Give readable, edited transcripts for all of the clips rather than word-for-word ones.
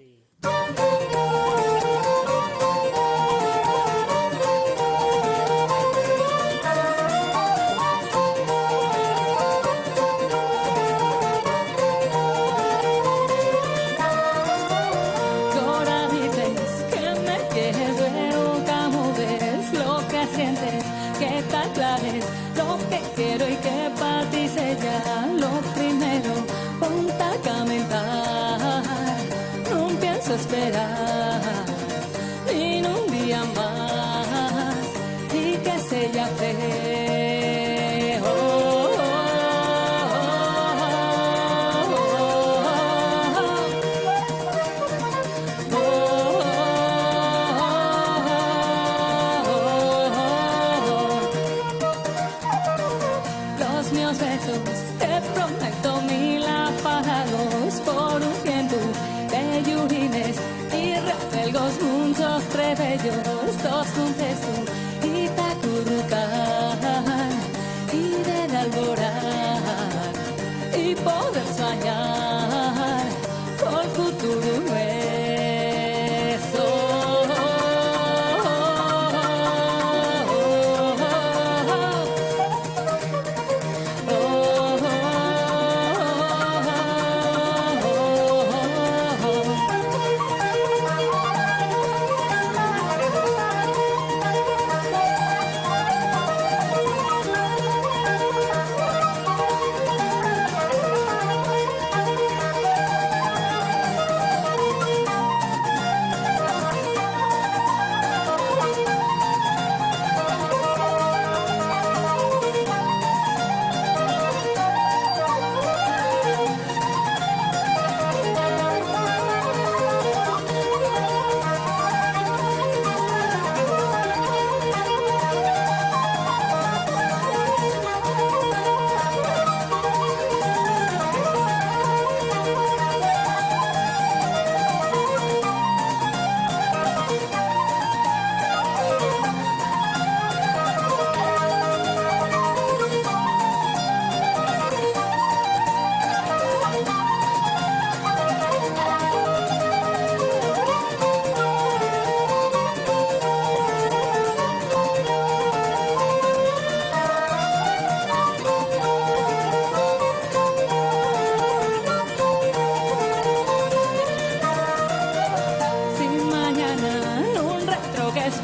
Sí. Que tal claves lo que quiero y que para ti sea lo primero. Ponte a calentar, no pienso esperar ni un día más y que sea feo. Los míos besos, te prometo 1000 apagados por un ciento de llurines y repelgos muchos trebellos, dos concesos y tacurrucar y del alborar y poder soñar por futuro nuestro.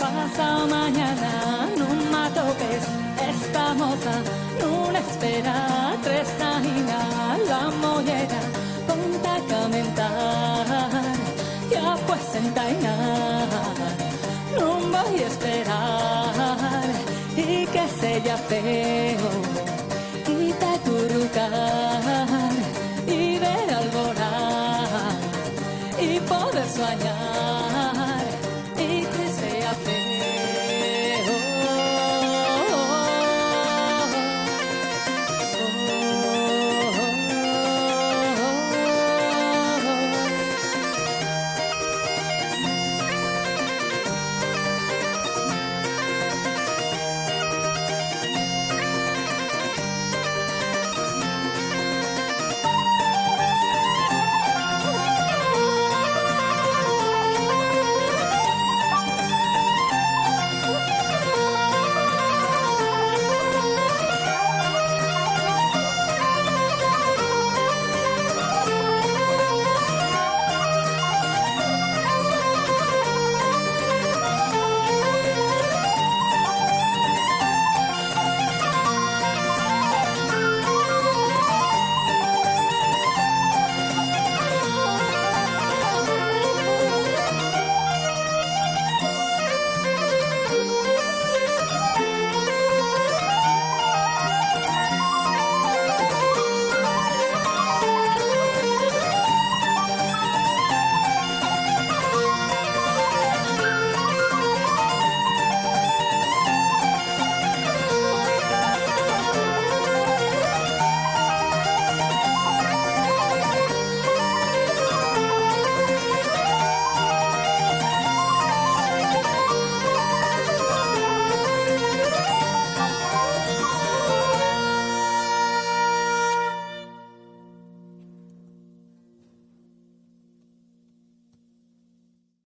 Pasa mañana, no me toques esta moza, no la espera, tres tajinas, la mollera, ponte a calentar, ya pues sentainar, no voy a esperar, y que sea feo, y te currucar, y ver alborar, y poder soñar.